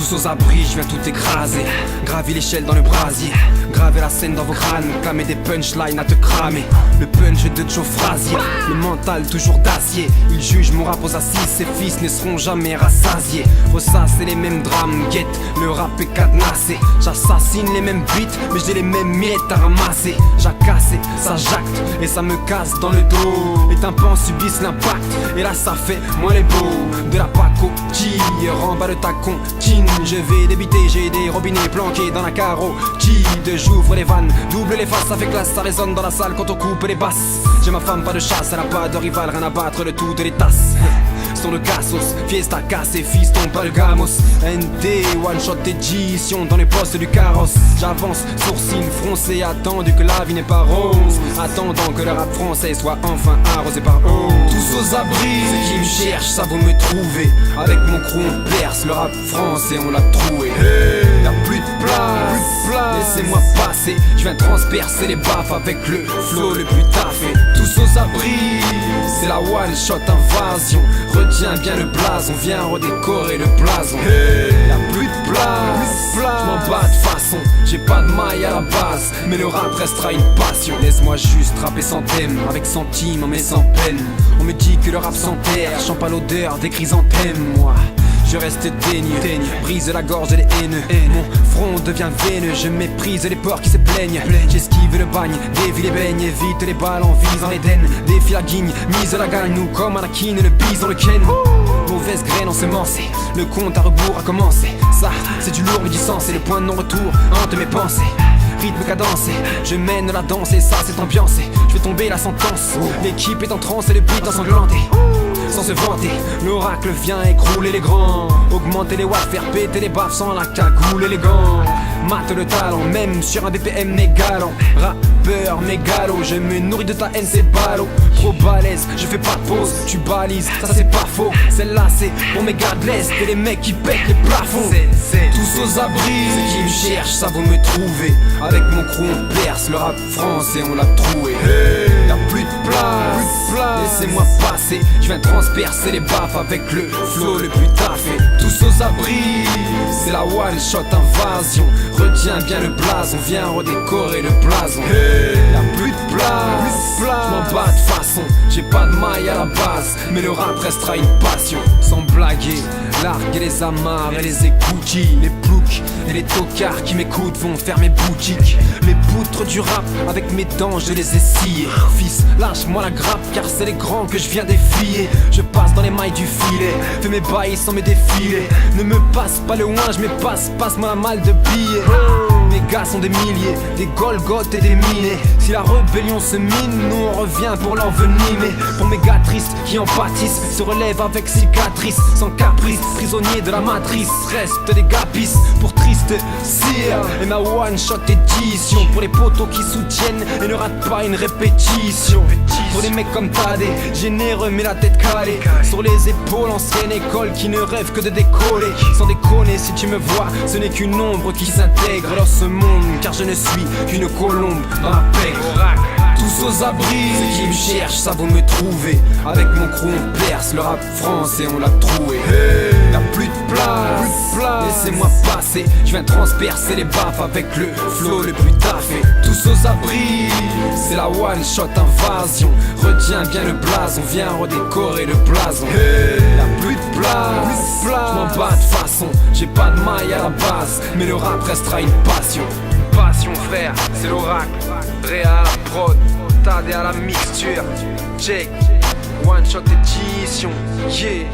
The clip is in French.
Tous aux abris, je viens tout écraser. Graver l'échelle dans le brasier, graver la scène dans vos crânes, clamer des punchlines à te cramer. Le punch de Joe Frazier, le mental toujours d'acier. Ils jugent mon rap aux assises, ses fils ne seront jamais rassasiés. Ressasser les mêmes drames, guette, le rap est cadenassé. J'assassine les mêmes beats, mais j'ai les mêmes miettes à ramasser. J'accassé, ça jacte et ça me casse dans le dos. Les tympans subissent l'impact, et là ça fait moins les beaux. De la pacotille, remballe ta comptine. Je vais débiter, j'ai des robinets planqués dans la carotide. J'ouvre les vannes, double les faces, ça fait classe, ça résonne dans la salle quand on coupe les basses. J'ai ma femme, pas de chasse, elle n'a pas de rival, rien à battre, le tout de les tasses. Sur le cassos, fiesta cassé, fiston, pas le gamos. ND, one shot édition dans les postes du carrosse. J'avance, sourcils froncés, attendu que la vie n'est pas rose. Attendant que le rap français soit enfin arrosé par eau. Tous aux abris, ceux qui me cherchent, ça vous me trouver. Avec mon crew on perce, le rap français on l'a troué. Y'a plus de place, laissez-moi passer. Je viens transpercer les baffes avec le flow le plus taffé. Tous aux abris, c'est la one shot invasion. Retiens bien le blason, viens redécorer le blason. Y'a plus de place, j'm'en bats de façon. J'ai pas de maille à la base, mais le rap restera une passion. Laisse-moi juste rapper sans thème, avec centime mais sans peine. On me dit que le rap s'enterre, chante pas l'odeur des chrysanthèmes. Moi je reste teigne, brise la gorge des haineux. Mon front devient veineux, je méprise les porcs qui se plaignent. J'esquive le bagne, dévie les beignes, évite les balles en visant l'Éden. Défie la guigne, mise la gagne, nous comme Anakin, le bison, le Ken. Mauvaise graine ensemencée, le compte à rebours a commencé. Ça, c'est du lourd mais du sens, et le point de non-retour hante mes pensées. Rythme cadencé, je mène la danse et ça c'est ambiancé. Je fais tomber la sentence, l'équipe est en transe et le beat ensanglanté. Sans se vanter, l'oracle vient écrouler les grands. Augmenter les watts, faire péter les baffes sans la cagoule élégant. Mate le talent, même sur un BPM mégalant. Rappeur mégalo, je me nourris de ta haine, c'est ballot. Trop balèze, je fais pas de pause, tu balises, ça c'est pas faux. Celle-là c'est pour mes gars de l'Est et les mecs qui pètent les plafonds. Tous aux abris, ceux qui me cherchent, ça vous me trouver. Avec mon crew on perce, le rap français on l'a troué. Y'a plus de place, laissez-moi passer. Je viens transpercer les baffes avec le flow le plus taffé. Tous aux abris, c'est la one shot invasion. Retiens bien le blason, viens redécorer le blason. Y'a plus de place, j'm'en bats de façon. J'ai pas de maille à la base, mais le rap restera une passion. Sans blaguer, larguer les amarres et les écoutilles. Les ploucs et les tocards qui m'écoutent vont faire mes boutiques. Les poutres du rap, avec mes dents je les ai sciées. Fils, lâche-moi la grappe car c'est les grands que je viens défier. Je passe dans les mailles du filet, fais mes bails sans me défiler. Ne me passe pas le ouin, je me passe-moi la malle de billets. Mes gars sont des milliers, des Golgoth et des minés. Si la rébellion se mine, nous on revient pour l'envenimer. Pour mes gars tristes qui en pâtissent, se relèvent avec cicatrices. Sans caprice, prisonniers de la matrice, reste des gapis pour triste cire. Et ma one shot édition, pour les potos qui soutiennent et ne ratent pas une répétition. Pour les mecs comme Tadé, généreux mais la tête calée. Sur les épaules, ancienne école qui ne rêve que de décoller. Sans déconner, si tu me vois, ce n'est qu'une ombre qui s'intègre dans ce monde. Car je ne suis qu'une colombe dans la pègre. Tous aux abris, ceux qui me cherchent, ça vous me trouver. Avec mon crew on perce, le rap français on l'a troué. Y'a plus de place, laissez-moi passer. Je viens transpercer les baffes avec le flow le plus taffé. Tous aux abris, c'est la one shot invasion. Retiens bien le blason, viens redécorer le blason. Y'a plus de place, j'm'en bats de façon. J'ai pas de maille à la base, mais le rap restera une passion. Une passion frère, c'est l'oracle. Réa à la prod, Tadé à la mixture. Jake, one shot édition, yeah.